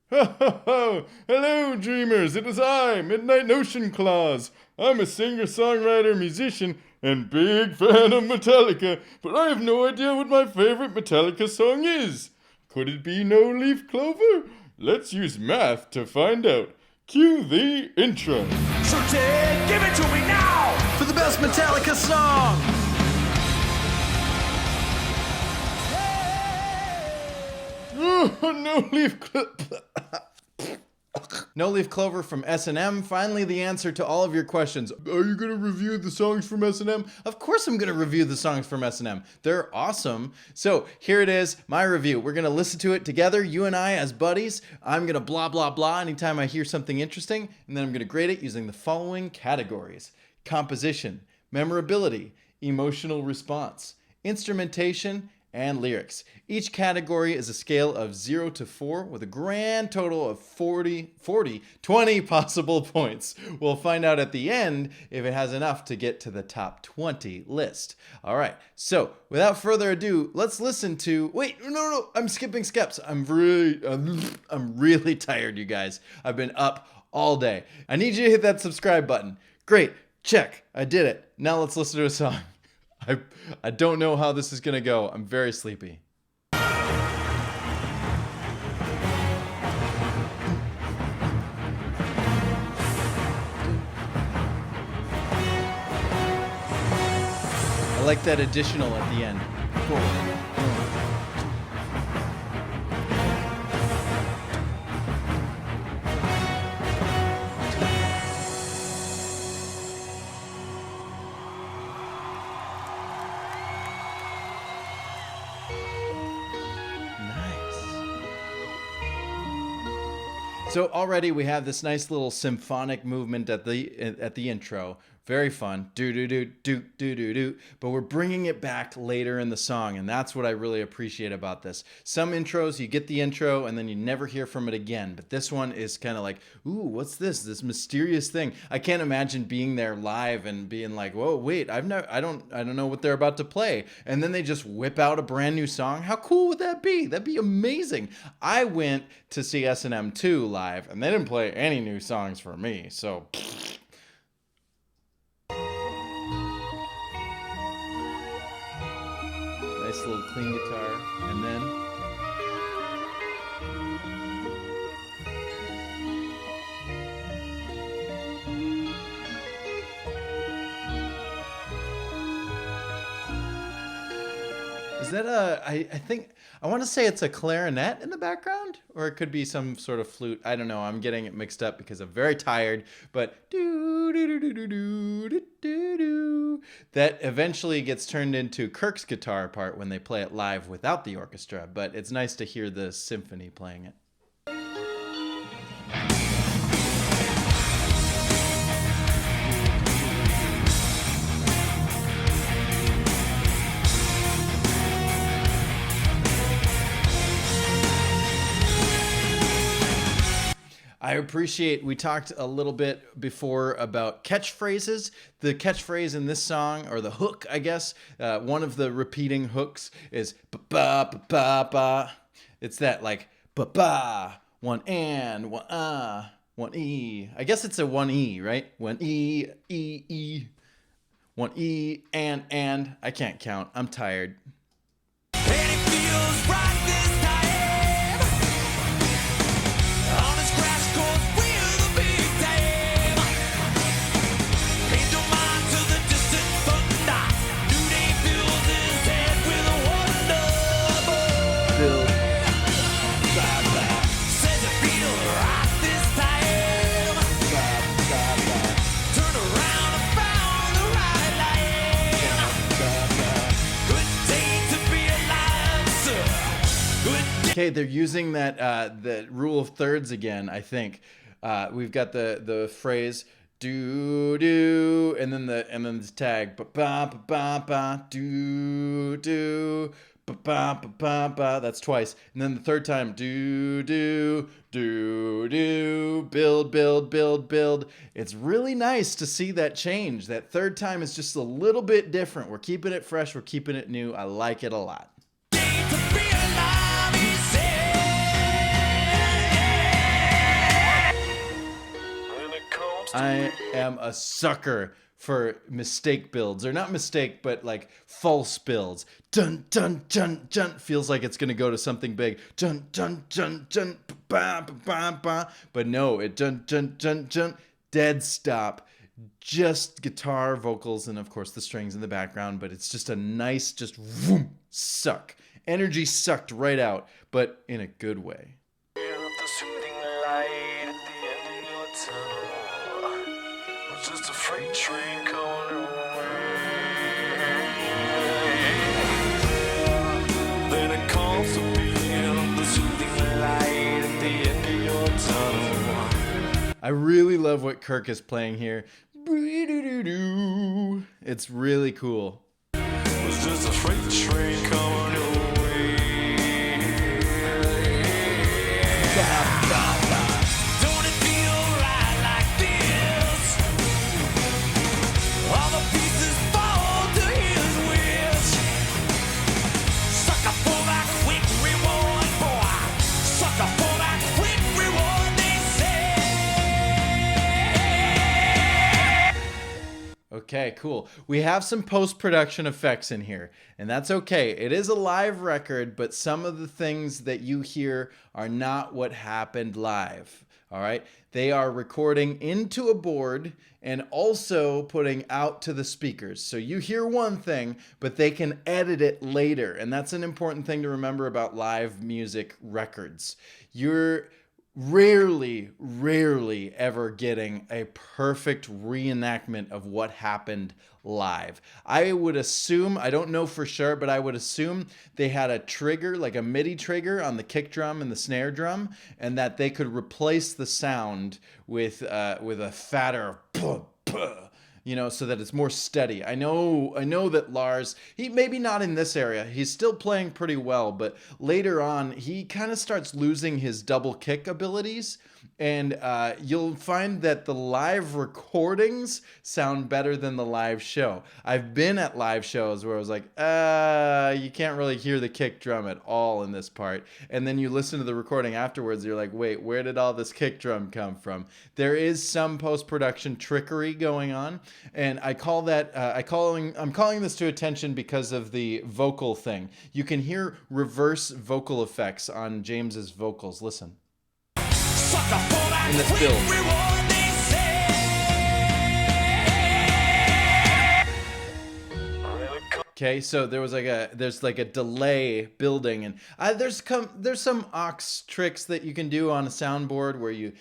Ha ha ha! Hello, dreamers! It is I, Midnight Notion Claus. I'm a singer, songwriter, musician, and big fan of Metallica, but I have no idea what my favorite Metallica song is. Could it be No Leaf Clover? Let's use math to find out. Cue the intro. So Ted, give it to me now! For the best Metallica song! No Leaf Clover. No Leaf Clover from S&M. Finally, the answer to all of your questions. Are you going to review the songs from S&M? Of course I'm going to review the songs from S&M. They're awesome. So here it is, my review. We're going to listen to it together, you and I as buddies. I'm going to blah, blah, blah anytime I hear something interesting. And then I'm going to grade it using the following categories: composition, memorability, emotional response, instrumentation, and lyrics. Each category is a scale of 0 to 4 with a grand total of 20 possible points. We'll find out at the end if it has enough to get to the top 20 list. All right, so without further ado, let's listen to, no, I'm skipping steps. I'm really tired, you guys. I've been up all day. I need you to hit that subscribe button. Great, check, I did it. Now let's listen to a song. I don't know how this is going to go. I'm very sleepy. I like that additional at the end. Cool. So already we have this nice little symphonic movement at the intro. Very fun. Do do do do do do do. But we're bringing it back later in the song, and that's what I really appreciate about this. Some intros, you get the intro and then you never hear from it again. But this one is kind of like, ooh, what's this? This mysterious thing. I can't imagine being there live and being like, whoa, wait, I don't know what they're about to play. And then they just whip out a brand new song. How cool would that be? That'd be amazing. I went to see S&M 2 live, and they didn't play any new songs for me. So nice little clean guitar, and then is that I think I want to say it's a clarinet in the background, or it could be some sort of flute. I don't know. I'm getting it mixed up because I'm very tired. But do do do do do do do do do. That eventually gets turned into Kirk's guitar part when they play it live without the orchestra. But it's nice to hear the symphony playing it. I appreciate, we talked a little bit before about catchphrases. The catchphrase in this song, or the hook, I guess, one of the repeating hooks is ba-ba, ba-ba, ba. It's that like ba-ba, one and, one one E. I guess it's a one E, right? One E, E, E. One E, and. I can't count. I'm tired. And it feels right this time. On this crash course, we're the big time. Paid no mind to the distant thunder. New Day fills his head with a wonder. Says it feels right this time. Turn around and found the right line. Good day to be alive, sir. Good day. Okay, they're using that the rule of thirds again, I think. We've got the phrase do do, and then the tag ba ba ba ba ba do do ba ba ba ba ba. That's twice, and then the third time do do do do build build build build. It's really nice to see that change. That third time is just a little bit different. We're keeping it fresh. We're keeping it new. I like it a lot. To be alive, he said. I am a sucker for mistake builds, or not mistake, but like false builds. Dun dun dun dun feels like it's gonna go to something big. Dun dun dun dun ba ba ba ba. But no, it dun dun dun dun. Dead stop. Just guitar, vocals, and of course the strings in the background. But it's just a nice, just vroom, suck. Energy sucked right out, but in a good way. The soothing light at the end of your tunnel was just a freight train coming away. Then it calls to be the soothing light at the end of your tunnel. I really love what Kirk is playing here. It's really cool. It was just a freight train coming away. Don't it feel right like this? All the pieces fall to his wish. Sucker for that quick reward, boy. Sucker for that quick reward, they say. Okay, cool. We have some post-production effects in here, and that's okay. It is a live record, but some of the things that you hear are not what happened live. All right? They are recording into a board and also putting out to the speakers. So you hear one thing, but they can edit it later, and that's an important thing to remember about live music records. You're rarely ever getting a perfect reenactment of what happened live. I would assume, I don't know for sure, but I would assume they had a trigger, like a MIDI trigger on the kick drum and the snare drum, and that they could replace the sound with a fatter puh, puh, you know, so that it's more steady. I know that Lars, he maybe not in this area, he's still playing pretty well, but later on, he kind of starts losing his double kick abilities, and you'll find that the live recordings sound better than the live show. I've been at live shows where I was like, you can't really hear the kick drum at all in this part, and then you listen to the recording afterwards, you're like, wait, where did all this kick drum come from? There is some post-production trickery going on, and I call that I'm calling this to attention because of the vocal thing. You can hear reverse vocal effects on James's vocals. Listen. In this build. Okay, so there's like a delay building, and there's some aux tricks that you can do on a soundboard where you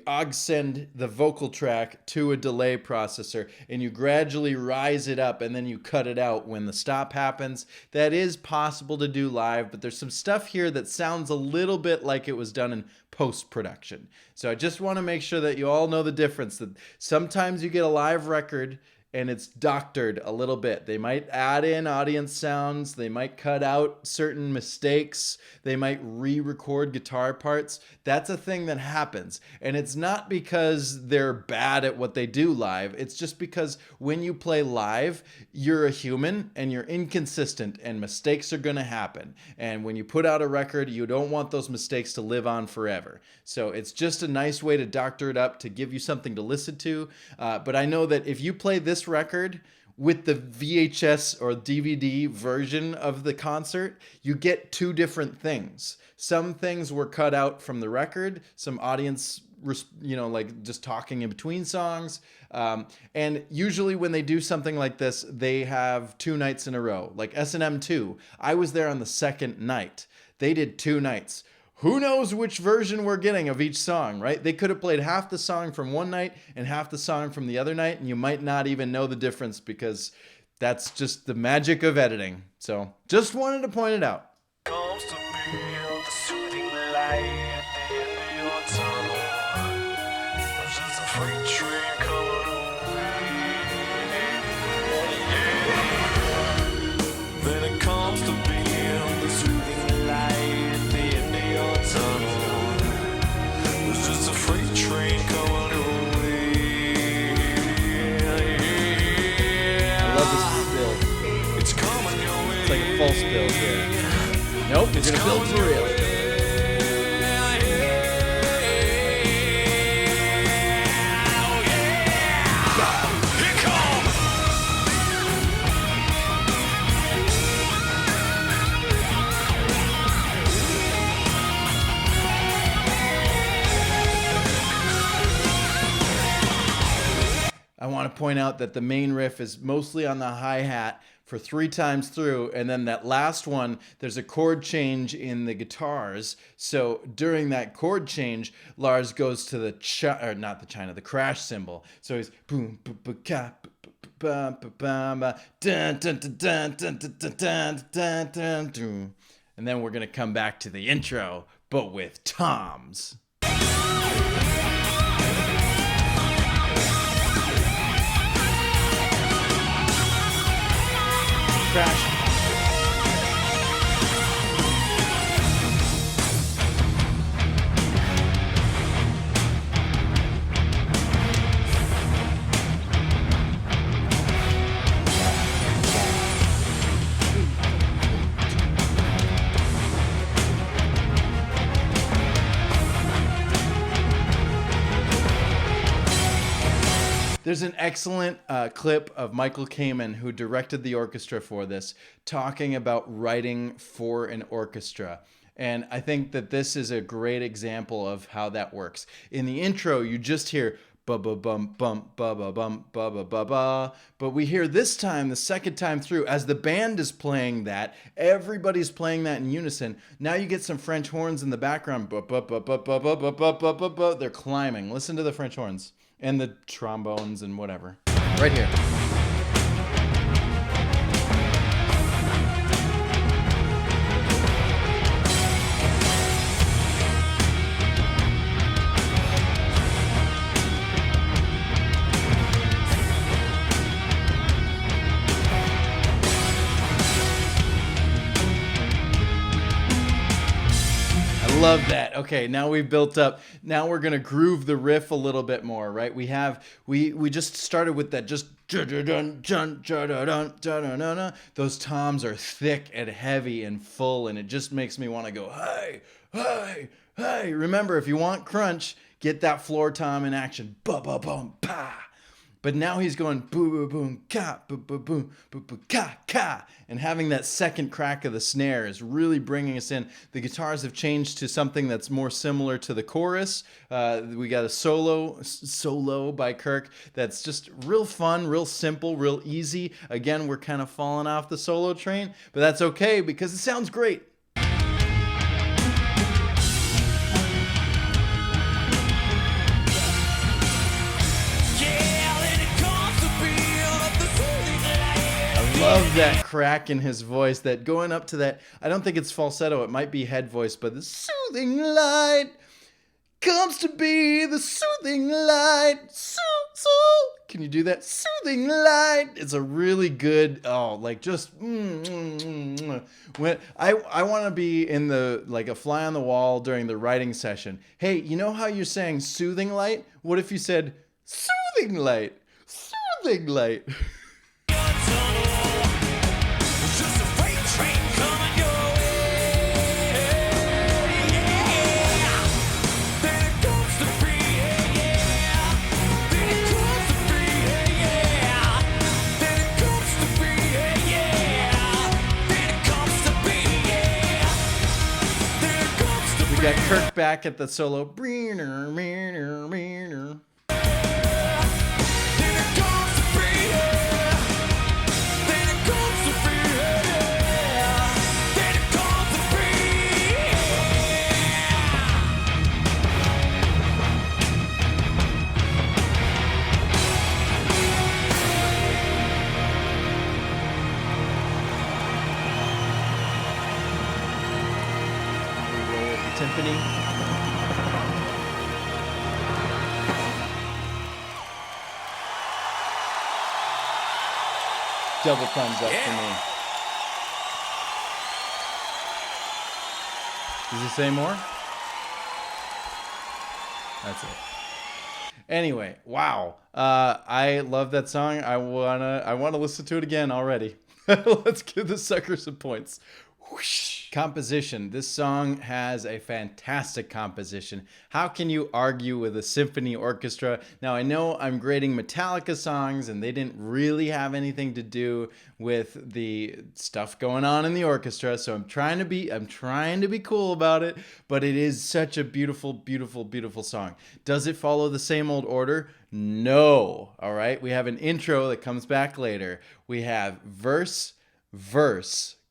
aux send the vocal track to a delay processor, and you gradually rise it up, and then you cut it out when the stop happens. That is possible to do live, but there's some stuff here that sounds a little bit like it was done in post-production. So I just want to make sure that you all know the difference, that sometimes you get a live record and it's doctored a little bit. They might add in audience sounds, they might cut out certain mistakes, they might re-record guitar parts. That's a thing that happens. And it's not because they're bad at what they do live, it's just because when you play live, you're a human and you're inconsistent and mistakes are gonna happen. And when you put out a record, you don't want those mistakes to live on forever. So it's just a nice way to doctor it up, to give you something to listen to. But I know that if you play this record with the VHS or DVD version of the concert, you get two different things. Some things were cut out from the record, some audience, like just talking in between songs. And usually when they do something like this, they have 2 nights in a row, like S&M 2. I was there on the second night. They did 2 nights. Who knows which version we're getting of each song, right? They could have played half the song from one night and half the song from the other night, and you might not even know the difference because that's just the magic of editing. So just wanted to point it out. Comes to be the soothing light at the end of your tunnel. It's just a freight train coming away. Then it comes to be the soothing light at the end of your tunnel. It's just a freight train coming away. I love this build. It's coming your way. It's like a false build here. Nope, you're gonna build for real. want to point out that the main riff is mostly on the hi-hat for 3 times through, and then that last one, there's a chord change in the guitars. So during that chord change, Lars goes to the the crash cymbal. So he's boom, boom, boom, ka, dun, dun, dun, dun, dun, dun, dun, dun, dun, dun. And then we're gonna come back to the intro, but with toms. Crash. There's an excellent clip of Michael Kamen, who directed the orchestra for this, talking about writing for an orchestra. And I think that this is a great example of how that works. In the intro, you just hear ba ba bum bum ba ba bum ba ba ba ba, but we hear this time, the second time through, as the band is playing that, everybody's playing that in unison. Now you get some French horns in the background. Ba ba ba ba ba ba ba ba ba ba ba. They're climbing. Listen to the French horns. And the trombones and whatever. Right here. Love that. Okay, now we've built up. Now we're gonna groove the riff a little bit more, right? We just started with that just those toms are thick and heavy and full, and it just makes me want to go hey, hey, hey. Remember, if you want crunch, get that floor tom in action. Ba ba bum pa. But now he's going boo boo boom ka boo boo boom boo boo ka ka, and having that second crack of the snare is really bringing us in. The guitars have changed to something that's more similar to the chorus. We got a solo by Kirk that's just real fun, real simple, real easy. Again, we're kind of falling off the solo train, but that's okay because it sounds great. Love that crack in his voice, that going up to that, I don't think it's falsetto, it might be head voice, but the soothing light comes to be the soothing light. Can you do that? Soothing light. It's a really good, when I want to be in the, like a fly on the wall during the writing session. Hey, you know how you're saying soothing light? What if you said soothing light? Soothing light. We got Kirk back at the solo. Timpani. Double thumbs up for me. Does he say more? That's it. Anyway, wow. I love that song. I wanna listen to it again already. Let's give the sucker some points. Whoosh. Composition. This song has a fantastic composition. How can you argue with a symphony orchestra? Now, I know I'm grading Metallica songs and they didn't really have anything to do with the stuff going on in the orchestra, so I'm trying to be cool about it, but it is such a beautiful, beautiful, beautiful song. Does it follow the same old order? No. All right. We have an intro that comes back later. We have verse,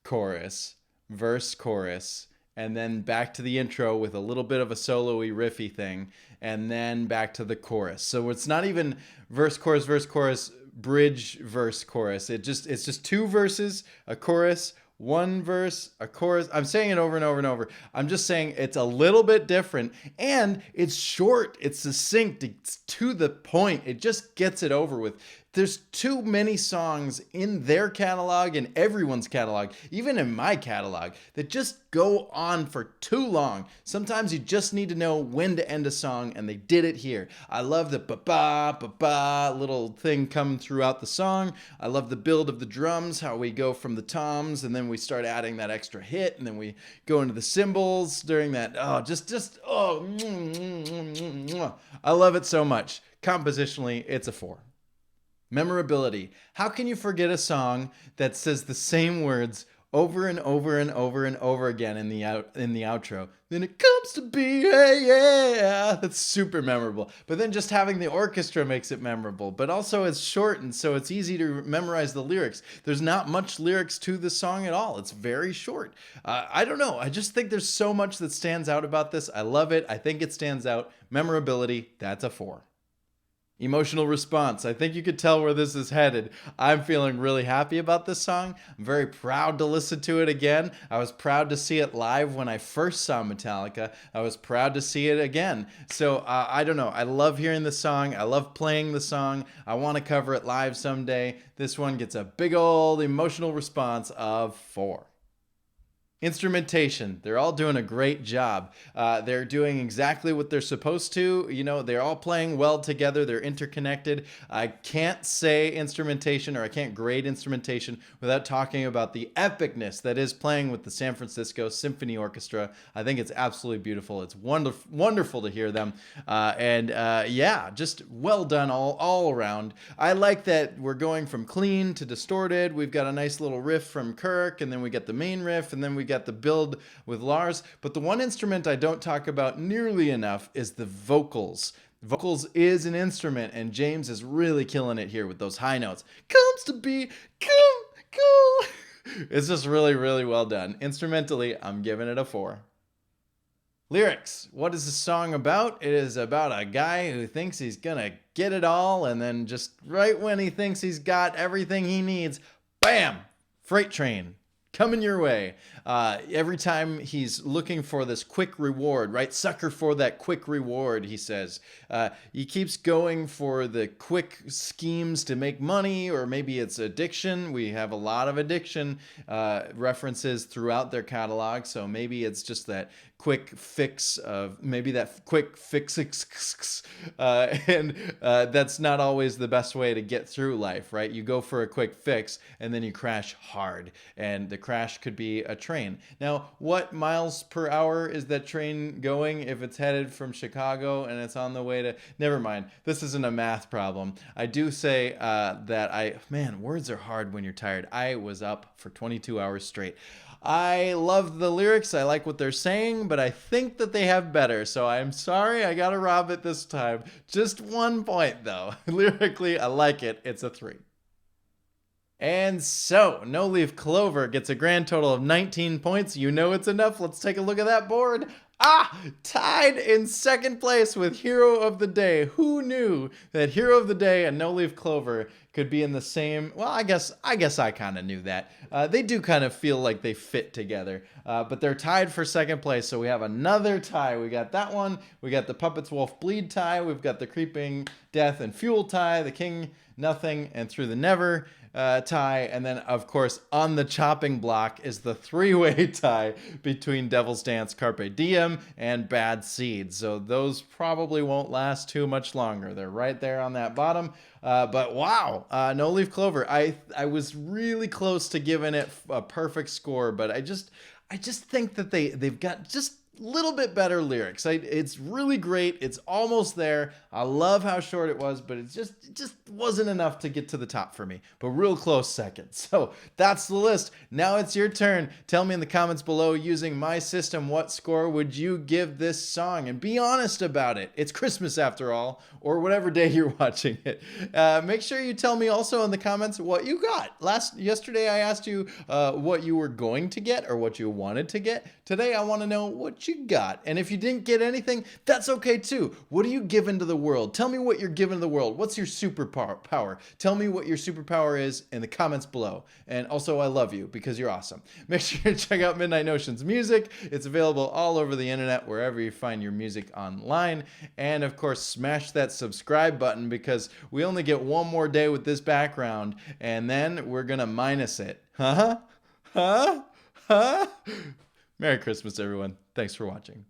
chorus, verse, chorus, and then back to the intro with a little bit of a solo-y riffy thing, and then back to the chorus. So it's not even verse, chorus, bridge, verse, chorus. It's just two verses, a chorus, one verse, a chorus. I'm saying it over and over and over. I'm just saying it's a little bit different, and it's short, it's succinct, it's to the point. It just gets it over with. There's too many songs in their catalog and everyone's catalog, even in my catalog, that just go on for too long. Sometimes you just need to know when to end a song, and they did it here. I love the ba-ba, ba-ba little thing coming throughout the song. I love the build of the drums, how we go from the toms, and then we start adding that extra hit, and then we go into the cymbals during that. I love it so much. Compositionally, it's a 4. Memorability. How can you forget a song that says the same words over and over and over and over again in the outro? Then it comes to be, hey, yeah. That's super memorable. But then just having the orchestra makes it memorable. But also it's short, and so it's easy to memorize the lyrics. There's not much lyrics to the song at all. It's very short. I don't know. I just think there's so much that stands out about this. I love it. I think it stands out. Memorability, that's a 4. Emotional response. I think you could tell where this is headed. I'm feeling really happy about this song. I'm very proud to listen to it again. I was proud to see it live when I first saw Metallica. I was proud to see it again. So I don't know. I love hearing the song. I love playing the song. I want to cover it live someday. This one gets a big old emotional response of 4. Instrumentation. They're all doing a great job. They're doing exactly what they're supposed to. You know, they're all playing well together. They're interconnected. I can't say instrumentation, or I can't grade instrumentation without talking about the epicness that is playing with the San Francisco Symphony Orchestra. I think it's absolutely beautiful. It's wonderful to hear them. Just well done all around. I like that we're going from clean to distorted. We've got a nice little riff from Kirk, and then we get the main riff, and then we got the build with Lars. But the one instrument I don't talk about nearly enough is the vocals. Vocals is an instrument, and James is really killing it here with those high notes. Comes to be, come. It's just really, really well done. Instrumentally, I'm giving it a 4. Lyrics. What is the song about? It is about a guy who thinks he's gonna get it all, and then just right when he thinks he's got everything he needs, bam! Freight train. Coming your way. Every time he's looking for this quick reward, right? Sucker for that quick reward, he says. He keeps going for the quick schemes to make money, or maybe it's addiction. We have a lot of addiction references throughout their catalog, so maybe it's just that quick fix of maybe that quick fix and that's not always the best way to get through life, right? You go for a quick fix and then you crash hard, and the crash could be a train. Now, what miles per hour is that train going if it's headed from Chicago and it's on the way to, never mind, this isn't a math problem. I do say words are hard when you're tired. I was up for 22 hours straight. I love the lyrics. I like what they're saying, but I think that they have better. So I'm sorry, I gotta rob it this time. Just 1 point though. Lyrically, I like it. It's a 3. And so, No Leaf Clover gets a grand total of 19 points. You know it's enough. Let's take a look at that board. Tied in second place with Hero of the Day. Who knew that Hero of the Day and No Leaf Clover could be in the same... Well, I guess I kind of knew that. They do kind of feel like they fit together. But they're tied for second place, so we have another tie. We got that one. We got the Puppets Wolf Bleed tie. We've got the Creeping Death and Fuel tie. The King Nothing and Through the Never tie, and then of course on the chopping block is the 3-way tie between Devil's Dance, Carpe Diem, and Bad Seed. So those probably won't last too much longer. They're right there on that bottom. But wow, No Leaf Clover. I was really close to giving it a perfect score, but I just think that they've got just a little bit better lyrics. It's really great. It's almost there. I love how short it was, but it just wasn't enough to get to the top for me. But real close second. So that's the list. Now it's your turn. Tell me in the comments below, using my system, what score would you give this song? And be honest about it. It's Christmas after all, or whatever day you're watching it. Make sure you tell me also in the comments what you got. Yesterday I asked you what you were going to get or what you wanted to get. Today I want to know what you got. And if you didn't get anything, that's okay too. What are you giving to the world? Tell me what you're giving to the world. What's your superpower? Tell me what your superpower is in the comments below. And also, I love you because you're awesome. Make sure to check out Midnight Notion's music. It's available all over the internet, wherever you find your music online. And of course, smash that subscribe button because we only get one more day with this background and then we're gonna minus it. Huh? Merry Christmas, everyone. Thanks for watching.